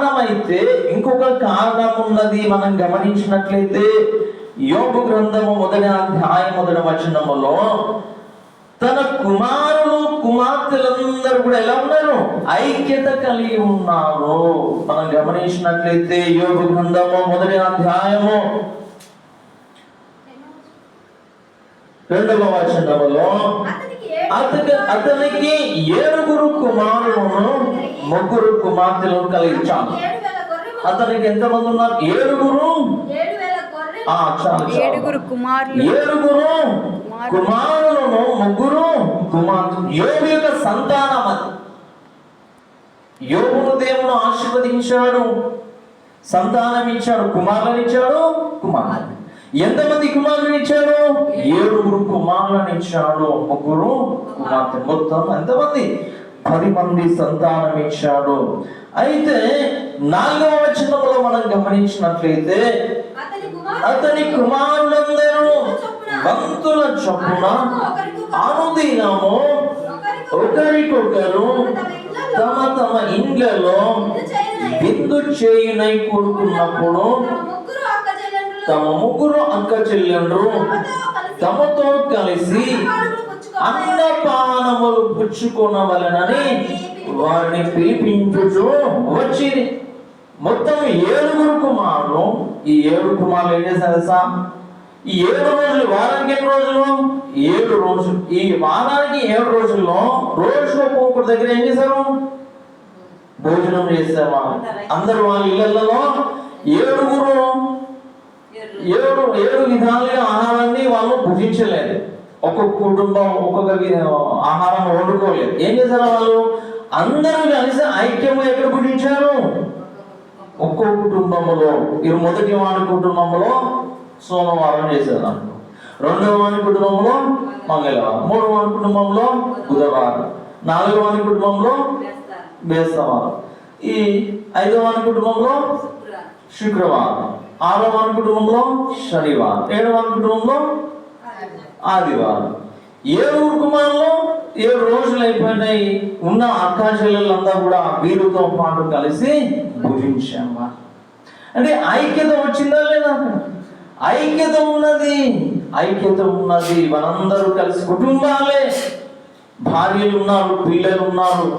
కారణమైతే ఇంకొక కారణం ఉన్నది. మనం గమనించినట్లయితే యోబు గ్రంథము 1వ అధ్యాయం 1వ వచనములో తన కుమారులు కుమార్తెలందరూ కూడా ఎలా ఉన్నారు? ఐక్యత కలిగి ఉన్నారు. మనం గమనించినట్లయితే యోబు గ్రంథము 1వ అధ్యాయము 2వ వచనములో అతనికి 7 కుమారులను 3 కుమార్తెలు కలిగించాను. అతనికి ఎంతమంది ఉన్నారు? 7 కుమారులను 3 కుమార్తెలు. యోబు యొక్క సంతానం అది. యోబును దేవుడు ఆశీర్వదించాడు, సంతానం ఇచ్చాడు, కుమారులను ఇచ్చాడు, కుమారులు. ఎంతమంది కుమారులను ఇచ్చాడు? 7 కుమారులను ఇచ్చాడు, 3 కుమార్తె. మొత్తం ఎంతమంది? 10 మంది సంతానం ఇచ్చాడు. అయితే 4వ వచనంలో మనం గమనించినట్లయితే అతని కుమారులందరూ వంతుల చొప్పున అనుదినము ఒకరికొకరు తమ తమ ఇండ్లలో విందు చేయునై కూడుకున్నప్పుడు తమ 3 అక్క చెల్లెండ్రు తమతో కలిసి అన్నపానములు పుచ్చుకొనవలెనని వారిని పిలిపించుచు వచ్చింది. మొత్తం 7 కుమారులు. ఈ 7 కుమారులు ఏం చేశారు తెలుసా? ఈ 7 రోజులు, వారానికి ఎన్ని రోజులు? 7 రోజులు. ఈ వారానికి 7 రోజుల్లో రోజుకు ఒక్కొక్కరి దగ్గర ఏం చేశారు? భోజనం చేశారు. అందరు వాళ్ళ ఇళ్లలో 7 విధాలుగా ఆహారాన్ని వాళ్ళు భుజించలేదు. ఒక్కొక్క కుటుంబం ఒక్కొక్క ఆహారం వండుకోలేదు. ఏం చేశారు వాళ్ళు? అందరూ కలిసి ఐక్యము ఎక్కడ భుజించారు? ఒక్కో కుటుంబంలో. ఇది మొదటి వాడి కుటుంబంలో సోమవారం చేశారు, 2వ వాడి కుటుంబంలో మంగళవారం, 3వ వాడి కుటుంబంలో బుధవారం, 4వ వాడి కుటుంబంలో బేస్తవారం, ఈ 5వ వాడి కుటుంబంలో శుక్రవారం, 6వ వాడి కుటుంబంలో శనివారం, 7వ వాడి కుటుంబంలో ఆదివారం. 7 కుమారులు 7 రోజులు అయిపోయినాయి. ఉన్న అక్కా చెల్లెళ్ళంతా కూడా వీరితో పాటు కలిసి భుజించామా అంటే ఐక్యత వచ్చిందా లేదా? ఐక్యత ఉన్నది, ఐక్యత ఉన్నది. మనందరూ కలిసి కుటుంబాలే. భార్యలు ఉన్నారు, పిల్లలు ఉన్నారు,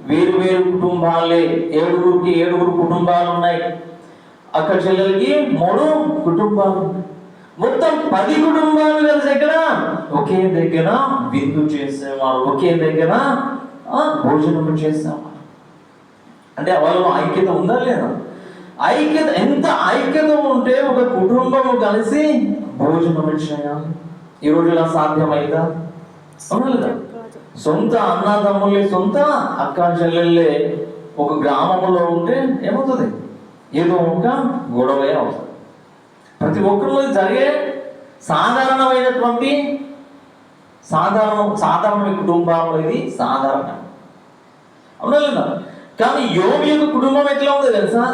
వేరు వేరు కుటుంబాలే. 7గురికి 7 కుటుంబాలు ఉన్నాయి. అక్క చెల్లెలకి 3 కుటుంబాలు. మొత్తం 10 కుటుంబాలు కలిసి ఎక్కడ ఒకే దగ్గర విందు చేసేవారు, ఒకే దగ్గర భోజనం చేసేవారు. అంటే వాళ్ళలో ఐక్యత ఉందా లేదా? ఐక్యత, ఎంత ఐక్యత ఉంటే ఒక కుటుంబము కలిసి భోజనం చేయాలి. ఈ రోజులా సాధ్యమైందా? అవునా? సొంత అన్నదమ్ములే, సొంత అక్కా చెల్లెళ్ళే ఒక గ్రామంలో ఉంటే ఏమవుతుంది? ఏదో ఒక గొడవే అవుతుంది. ప్రతి ఒక్కరిలో జరిగే సాధారణమైనటువంటి సాధారణ కుటుంబంలో ఇది సాధారణం. అవునా లేదా? కానీ యోబు యొక్క కుటుంబం ఎట్లా ఉంది తెలుసా?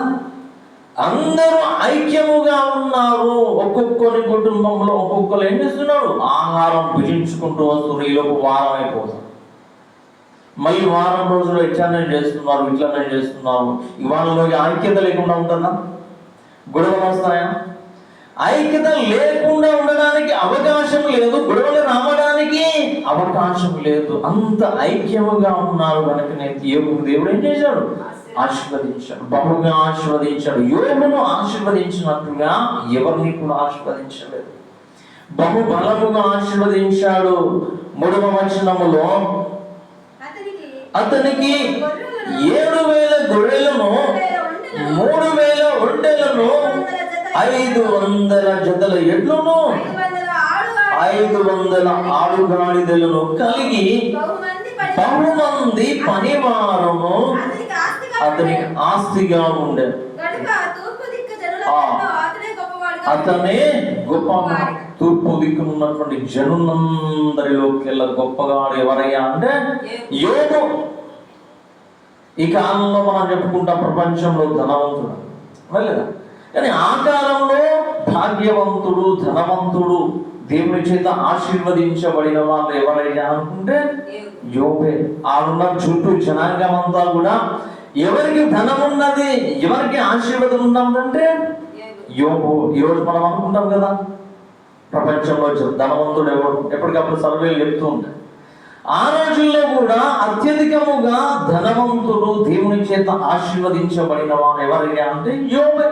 అందరూ ఐక్యముగా ఉన్నారు. ఒక్కొక్కరి కుటుంబంలో ఒక్కొక్కరు ఏం చేస్తున్నాడు? ఆహారం భుజించుకుంటూ వస్తున్నారు. ఈలోపు వారం అయిపోతుంది. మళ్ళీ వారం రోజులు ఇట్లానే చేస్తున్నారు, ఇట్లానే చేస్తున్నారు. ఇవాళలో ఐక్యత లేకుండా ఉంటుందా? గొడవలు వస్తాయా? ఐక్యత లేకుండా ఉండడానికి అవకాశం లేదు, గొడవలు రావడానికి అవకాశం లేదు. అంత ఐక్యముగా ఉన్నారు కనుకనే దేవుడు ఏం చేశాడు? ఆశీర్వదించాడు, బహుగా ఆశీర్వదించాడు. యోబును ఆశీర్వదించినట్టుగా ఎవరిని కూడా ఆశీర్వదించలేదు. బహుబలముగా ఆశీర్వదించాడు. 3వ వచనములో అతనికి 7,000 గొర్రెలను, 3,000 ఒంటెలను, 500 జతల ఎడ్లను, 500 ఆడుగాడిదలను కలిగి బహుమంది పనివారము అతనికి ఆస్తిగా ఉండే. అతనే గొప్ప. తూర్పు దిక్కున ఉన్నటువంటి జనులందరిలోకెల్లా గొప్పగాడు ఎవరయ్యా అంటే యోబు. ఈ కాలంలో మనం చెప్పుకుంటాం ప్రపంచంలో ధనవంతుడు లేదా? కానీ ఆ కాలంలో భాగ్యవంతుడు, ధనవంతుడు, దేవుని చేత ఆశీర్వదించబడిన వాళ్ళు ఎవరైనా అనుకుంటే యోబే. ఆడున్న చుట్టూ జనాంగం అంతా కూడా ఎవరికి ధనం ఉన్నది, ఎవరికి ఆశీర్వాదం ఉన్నదంటే యోబు. ఈరోజు మనం అనుకుంటాం కదా, ప్రపంచంలో ధనవంతుడు ఎవరు, ఎప్పటికప్పుడు సర్వేలు చెప్తూ ఉంటాయి. ఆ రోజుల్లో కూడా అత్యధికముగా ధనవంతుడు దేవుని చేత ఆశీర్వదించబడిన వాడు ఎవరిగా అంటే యోబు.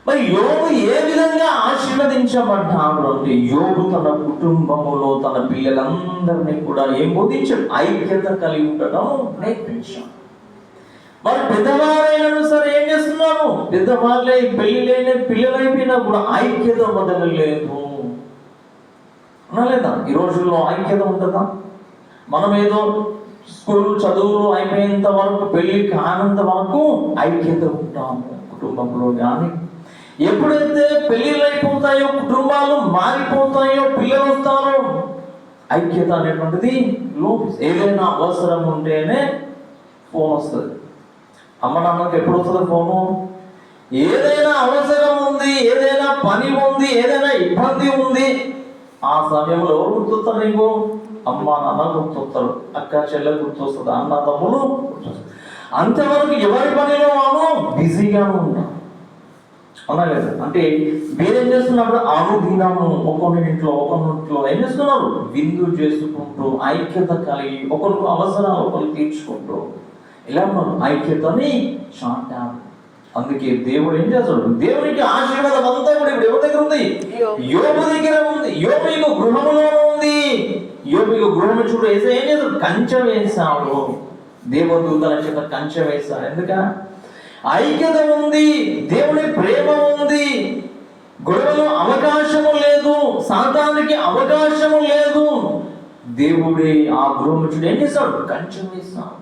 మరి యోబు ఏ విధంగా ఆశీర్వదించబడ్డాడు అంటే, యోబు తన కుటుంబములో తన పిల్లలందరినీ కూడా ఏం బోధించాడు? ఐక్యత కలిగి ఉండడం నేర్పించాడు. మరి పెద్దవారైనా సరే ఏం చేస్తున్నారు? పెద్దవాళ్ళే పెళ్లిలైన పిల్లలైపోయినా కూడా ఐక్యత వదలలేదు. అనలేదా? ఈ రోజుల్లో ఐక్యత ఉంటుందా? మనం ఏదో స్కూల్ చదువులు అయిపోయేంత వరకు, పెళ్లి కానంత వరకు ఐక్యత ఉంటాము కుటుంబంలో. కానీ ఎప్పుడైతే పెళ్లిళ్ళు అయిపోతాయో, కుటుంబాలు మారిపోతాయో, పిల్లలు వస్తారో, ఐక్యత అనేటువంటిది లోపిస్తుంది. ఏదైనా అవసరం ఉంటేనే ఫోన్ వస్తుంది. అమ్మ నాన్నకి ఎప్పుడు వస్తుంది ఫోను? ఏదైనా అవసరం ఉంది, ఏదైనా పని ఉంది, ఏదైనా ఇబ్బంది ఉంది, ఆ సమయంలో ఎవరు గుర్తొస్తారు నీకు? అమ్మ నాన్న గుర్తొస్తారు, అక్క చెల్లెలు గుర్తొస్తుంది, అన్న తమ్ముడు గుర్తొస్తారు. అంతవరకు ఎవరి పనిలో వాళ్ళు బిజీగా ఉంటారు. అవునా లేదా? అంటే మీరేం చేస్తున్నప్పుడు అనుదినము ఒకరింట్లో ఏం చేస్తున్నారు? విందు చేసుకుంటూ, ఐక్యత కలిగి, ఒకరికి అవసరాలు ఒకరు తీర్చుకుంటూ, ఇలా మనం ఐక్యతని చాటారు. అందుకే దేవుడు ఏం చేస్తాడు? దేవునికి ఆశీర్వాదం అంతా కూడా ఇప్పుడు ఎవరి దగ్గర ఉంది? యోబు దగ్గర ఉంది. యోబు యొక్క గృహములో ఉంది. యోబు యొక్క గృహము చూడు, ఏం చేస్తాడు? కంచె వేశాడు. దేవదూతల చేత కంచె వేశాడు. ఎందుకని? ఐక్యత ఉంది, దేవుని ప్రేమ ఉంది, గొడవలో అవకాశము లేదు, సాతానికి అవకాశము లేదు. దేవుడి ఆ గృహము చూడు ఏం చేస్తాడు? కంచె వేశాడు.